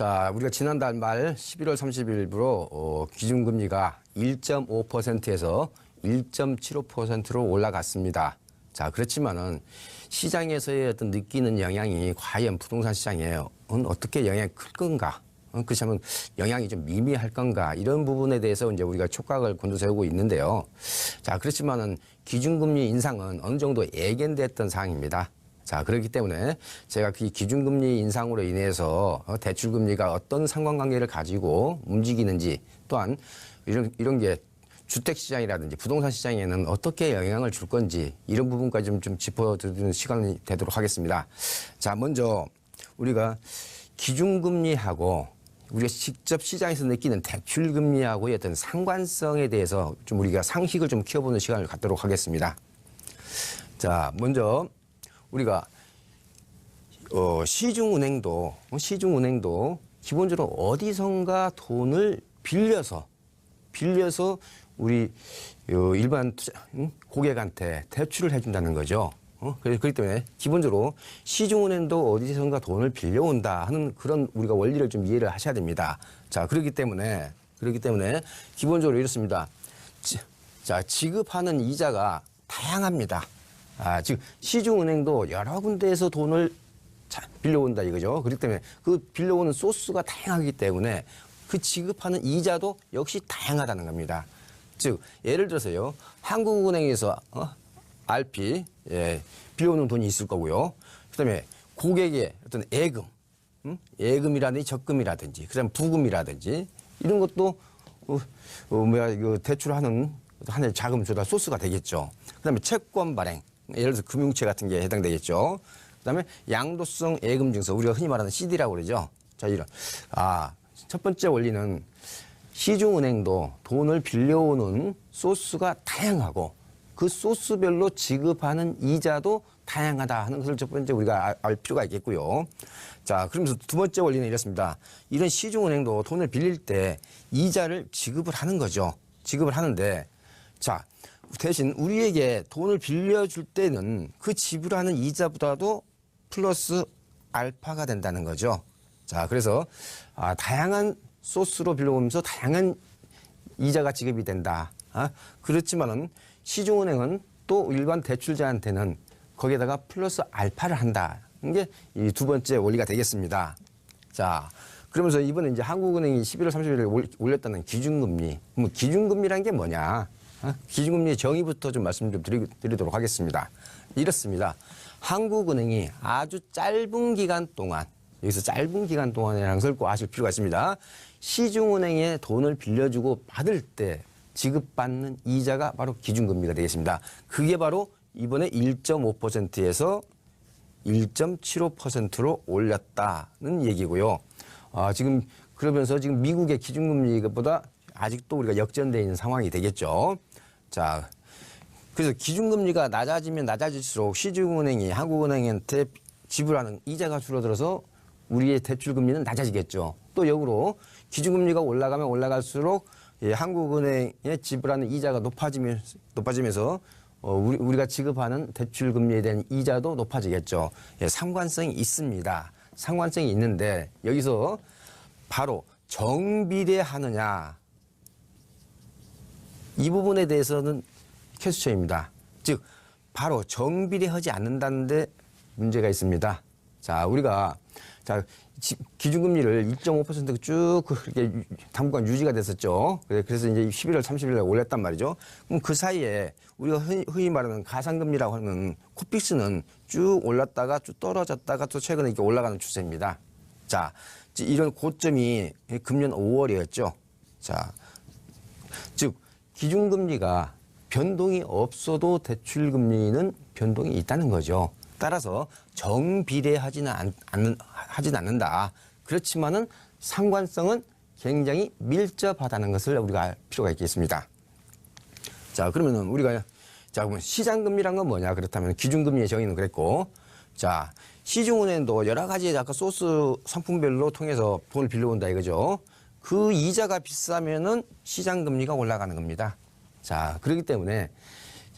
자, 우리가 지난달 말 11월 30일부로 기준금리가 1.5%에서 1.75%로 올라갔습니다. 자, 그렇지만은 시장에서의 어떤 느끼는 영향이 과연 부동산 시장에 어떻게 영향이 클 건가? 그렇다면 영향이 좀 미미할 건가? 이런 부분에 대해서 이제 우리가 촉각을 곤두세우고 있는데요. 자, 그렇지만은 기준금리 인상은 어느 정도 예견됐던 사항입니다. 자, 그렇기 때문에 제가 그 기준금리 인상으로 인해서 대출금리가 어떤 상관관계를 가지고 움직이는지, 또한 이런 게 주택시장이라든지 부동산 시장에는 어떻게 영향을 줄 건지, 이런 부분까지 좀 짚어드리는 시간이 되도록 하겠습니다. 자, 먼저 우리가 기준금리하고 우리가 직접 시장에서 느끼는 대출금리하고의 어떤 상관성에 대해서 좀 우리가 상식을 좀 키워보는 시간을 갖도록 하겠습니다. 자, 먼저 우리가 시중은행도 기본적으로 어디선가 돈을 빌려서 우리 일반 고객한테 대출을 해준다는 거죠. 그렇기 때문에 기본적으로 시중은행도 어디선가 돈을 빌려온다 하는 그런 우리가 원리를 좀 이해를 하셔야 됩니다. 자, 그렇기 때문에 기본적으로 이렇습니다. 자, 지급하는 이자가 다양합니다. 즉 시중은행도 여러 군데에서 돈을 빌려온다 이거죠. 그렇기 때문에 그 빌려오는 소스가 다양하기 때문에 그 지급하는 이자도 역시 다양하다는 겁니다. 즉 예를 들어서요, 한국은행에서 RP 빌려오는 돈이 있을 거고요. 그다음에 고객의 어떤 예금이라든지 적금이라든지 그다음 부금이라든지 이런 것도 대출하는 하나의 자금 조달 소스가 되겠죠. 그다음에 채권 발행, 예를 들어서 금융채 같은 게 해당되겠죠. 그다음에 양도성 예금 증서, 우리가 흔히 말하는 CD라고 그러죠. 자, 이런 첫 번째 원리는 시중은행도 돈을 빌려오는 소스가 다양하고 그 소스별로 지급하는 이자도 다양하다 하는 것을 첫 번째 우리가 알 필요가 있겠고요. 자, 그러면서 두 번째 원리는 이렇습니다. 이런 시중은행도 돈을 빌릴 때 이자를 지급을 하는 거죠. 지급을 하는데, 자, 대신 우리에게 돈을 빌려줄 때는 그 지불하는 이자보다도 플러스 알파가 된다는 거죠. 자, 그래서 다양한 소스로 빌려오면서 다양한 이자가 지급이 된다. 그렇지만은 시중은행은 또 일반 대출자한테는 거기에다가 플러스 알파를 한다. 이게 이 두 번째 원리가 되겠습니다. 자, 그러면서 이번에 이제 한국은행이 11월 30일에 올렸다는 기준금리. 기준금리란 게 뭐냐? 기준금리의 정의부터 좀 말씀 좀 드리도록 하겠습니다. 이렇습니다. 한국은행이 아주 짧은 기간 동안, 여기서 짧은 기간 동안이라는 것을 꼭 아실 필요가 있습니다. 시중은행에 돈을 빌려주고 받을 때 지급받는 이자가 바로 기준금리가 되겠습니다. 그게 바로 이번에 1.5%에서 1.75%로 올렸다는 얘기고요. 지금 그러면서 지금 미국의 기준금리보다 아직도 우리가 역전되어 있는 상황이 되겠죠. 자, 그래서 기준금리가 낮아지면 낮아질수록 시중은행이 한국은행한테 지불하는 이자가 줄어들어서 우리의 대출금리는 낮아지겠죠. 또 역으로 기준금리가 올라가면 올라갈수록 한국은행에 지불하는 이자가 높아지면서 우리가 지급하는 대출금리에 대한 이자도 높아지겠죠. 상관성이 있습니다. 상관성이 있는데 여기서 바로 정비례하느냐, 이 부분에 대해서는 퀘스천입니다. 즉 바로 정비례하지 않는다는데 문제가 있습니다. 자, 우리가 기준금리를 2.5%가 쭉 그렇게 당분간 유지가 됐었죠. 그래서 이제 11월 30일에 올렸단 말이죠. 그럼 그 사이에 우리가 흔히 말하는 가상금리라고 하는 코픽스는 쭉 올랐다가 쭉 떨어졌다가 또 최근에 이렇게 올라가는 추세입니다. 자, 이런 고점이 금년 5월이었죠. 자, 즉 기준금리가 변동이 없어도 대출금리는 변동이 있다는 거죠. 따라서 정비례하지는 않는다. 그렇지만은 상관성은 굉장히 밀접하다는 것을 우리가 알 필요가 있겠습니다. 자, 그러면은 우리가 그러면 시장금리란 건 뭐냐? 그렇다면 기준금리의 정의는 그랬고, 자, 시중은행도 여러 가지 아까 소스 상품별로 통해서 돈을 빌려온다 이거죠. 그 이자가 비싸면은 시장금리가 올라가는 겁니다. 자, 그렇기 때문에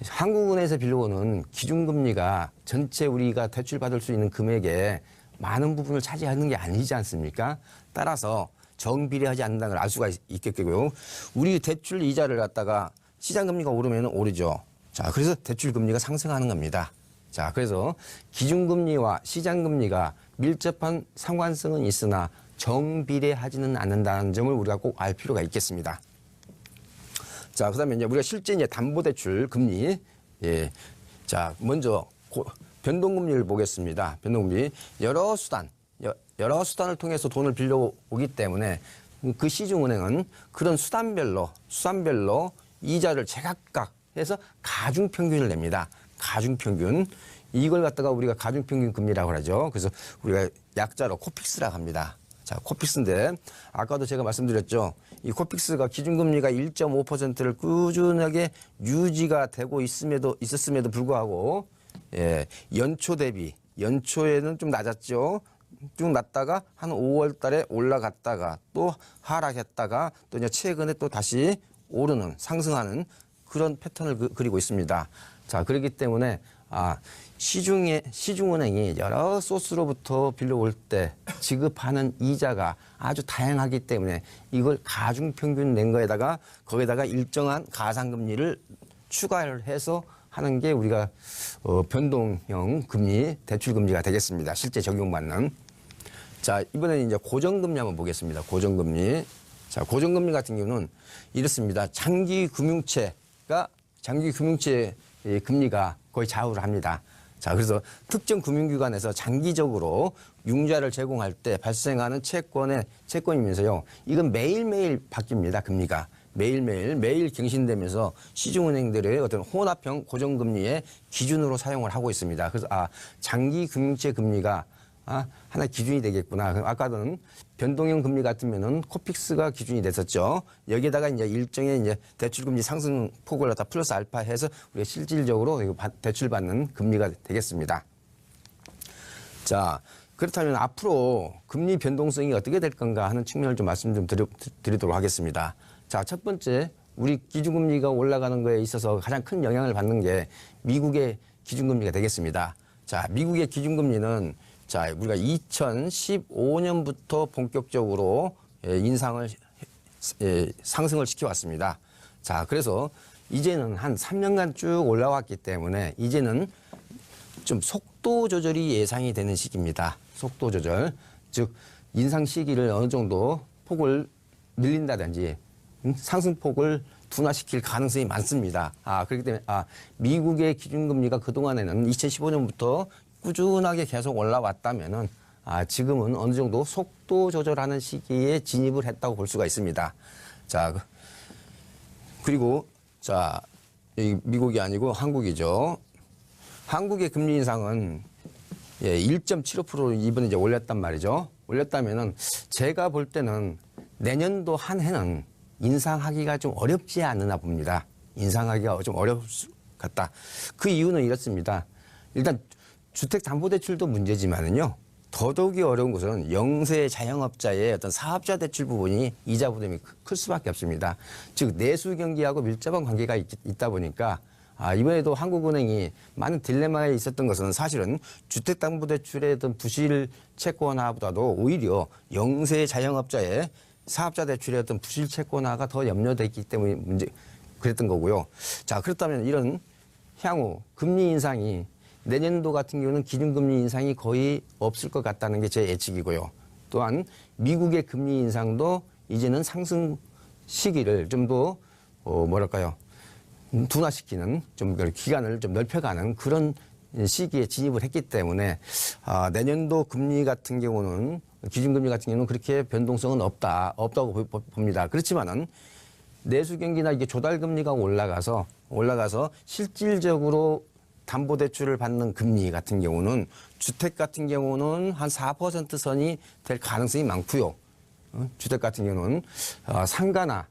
한국은행에서 빌려오는 기준금리가 전체 우리가 대출받을 수 있는 금액의 많은 부분을 차지하는 게 아니지 않습니까? 따라서 정비례하지 않는다는 걸 알 수가 있겠고요. 우리 대출 이자를 갖다가 시장 금리가 오르면 오르죠. 자, 그래서 대출 금리가 상승하는 겁니다. 자, 그래서 기준금리와 시장 금리가 밀접한 상관성은 있으나 정비례하지는 않는다는 점을 우리가 꼭 알 필요가 있겠습니다. 자, 그다음에 이제 우리가 실제 이제 담보대출 금리, 예, 자, 먼저 변동금리를 보겠습니다. 변동금리 여러 수단을 통해서 돈을 빌려오기 때문에 그 시중은행은 그런 수단별로 이자를 제각각 해서 가중평균을 냅니다. 가중평균. 이걸 갖다가 우리가 가중평균 금리라고 하죠. 그래서 우리가 약자로 코픽스라고 합니다. 자, 코픽스인데 아까도 제가 말씀드렸죠. 이 코픽스가 기준금리가 1.5%를 꾸준하게 유지가 되고 있었음에도 불구하고, 예, 연초 대비 연초에는 좀 낮았죠. 쭉 낮다가 한 5월 달에 올라갔다가 또 하락했다가 또 이제 최근에 또 다시 오르는 상승하는 그런 패턴을 그리고 있습니다. 자, 그렇기 때문에 시중은행이 여러 소스로부터 빌려올 때 지급하는 이자가 아주 다양하기 때문에 이걸 가중평균 낸 거에다가 거기다가 일정한 가상금리를 추가를 해서 하는 게 우리가 변동형 금리, 대출금리가 되겠습니다. 실제 적용받는. 자, 이번에는 이제 고정금리 한번 보겠습니다. 고정금리. 자, 고정금리 같은 경우는 이렇습니다. 장기 금융채 금리가 거의 좌우를 합니다. 자, 그래서 특정 금융기관에서 장기적으로 융자를 제공할 때 발생하는 채권이면서요. 이건 매일매일 바뀝니다. 금리가. 매일 갱신되면서 시중은행들의 어떤 혼합형 고정금리의 기준으로 사용을 하고 있습니다. 그래서 장기 금융채 금리가 하나 기준이 되겠구나. 아까는 변동형 금리 같으면은 코픽스가 기준이 됐었죠. 여기에다가 이제 일정의 이제 대출금리 상승 폭을 갖다 플러스 알파 해서 우리가 실질적으로 대출받는 금리가 되겠습니다. 자, 그렇다면 앞으로 금리 변동성이 어떻게 될 건가 하는 측면을 좀 말씀 좀 드리도록 하겠습니다. 자, 첫 번째, 우리 기준금리가 올라가는 거에 있어서 가장 큰 영향을 받는 게 미국의 기준금리가 되겠습니다. 자, 미국의 기준금리는 자, 우리가 2015년부터 본격적으로 상승을 시켜왔습니다. 자, 그래서 이제는 한 3년간 쭉 올라왔기 때문에 이제는 좀 속도 조절이 예상이 되는 시기입니다. 속도 조절. 즉, 인상 시기를 어느 정도 폭을 늘린다든지 상승폭을 둔화시킬 가능성이 많습니다. 그렇기 때문에 미국의 기준금리가 그동안에는 2015년부터 꾸준하게 계속 올라왔다면은 지금은 어느 정도 속도 조절하는 시기에 진입을 했다고 볼 수가 있습니다. 자, 그리고 자, 미국이 아니고 한국이죠. 한국의 금리 인상은 1.75% 이번에 이제 올렸단 말이죠. 올렸다면은 제가 볼 때는 내년도 한 해는 인상하기가 좀 어렵지 않으나 봅니다. 인상하기가 좀 어려울 것 같다. 그 이유는 이렇습니다. 일단 주택담보대출도 문제지만은요. 더더욱이 어려운 것은 영세 자영업자의 어떤 사업자 대출 부분이 이자 부담이 클 수밖에 없습니다. 즉 내수 경기하고 밀접한 관계가 있다 보니까 이번에도 한국은행이 많은 딜레마에 있었던 것은 사실은 주택담보대출의 어떤 부실 채권화보다도 오히려 영세 자영업자의 사업자 대출의 어떤 부실 채권화가 더 염려됐기 때문에 그랬던 거고요. 자, 그렇다면 이런 향후 금리 인상이 내년도 같은 경우는 기준금리 인상이 거의 없을 것 같다는 게 제 예측이고요. 또한 미국의 금리 인상도 이제는 상승 시기를 좀 더 둔화시키는 좀 기간을 좀 넓혀가는 그런 시기에 진입을 했기 때문에 내년도 금리 같은 경우는 기준금리 같은 경우는 그렇게 변동성은 없다고 봅니다. 그렇지만은 내수 경기나 이게 조달금리가 올라가서 실질적으로 담보대출을 받는 금리 같은 경우는 주택 같은 경우는 한 4% 선이 될 가능성이 많고요. 주택 같은 경우는 상가나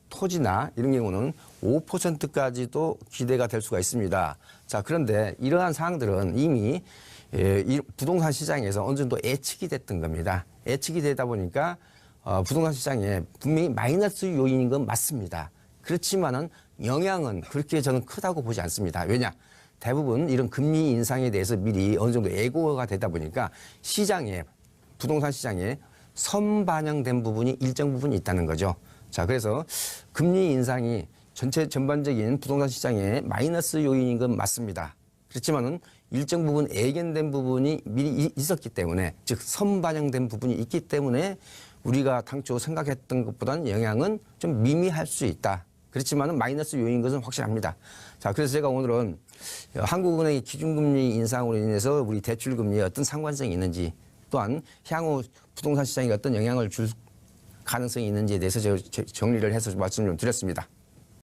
토지나 이런 경우는 5%까지도 기대가 될 수가 있습니다. 자, 그런데 이러한 사항들은 이미 이 부동산 시장에서 어느 정도 예측이 됐던 겁니다. 예측이 되다 보니까 부동산 시장에 분명히 마이너스 요인인 건 맞습니다. 그렇지만은 영향은 그렇게 저는 크다고 보지 않습니다. 왜냐? 대부분 이런 금리 인상에 대해서 미리 어느 정도 예고가 되다 보니까 시장에 부동산 시장에 선반영된 부분이 일정 부분이 있다는 거죠. 자, 그래서 금리 인상이 전체 전반적인 부동산 시장에 마이너스 요인인 건 맞습니다. 그렇지만은 일정 부분 예견된 부분이 미리 있었기 때문에, 즉 선반영된 부분이 있기 때문에 우리가 당초 생각했던 것보다는 영향은 좀 미미할 수 있다. 그렇지만은 마이너스 요인인 것은 확실합니다. 자, 그래서 제가 오늘은 한국은행의 기준금리 인상으로 인해서 우리 대출금리에 어떤 상관성이 있는지, 또한 향후 부동산 시장에 어떤 영향을 줄 가능성이 있는지에 대해서 제가 정리를 해서 말씀을 좀 드렸습니다.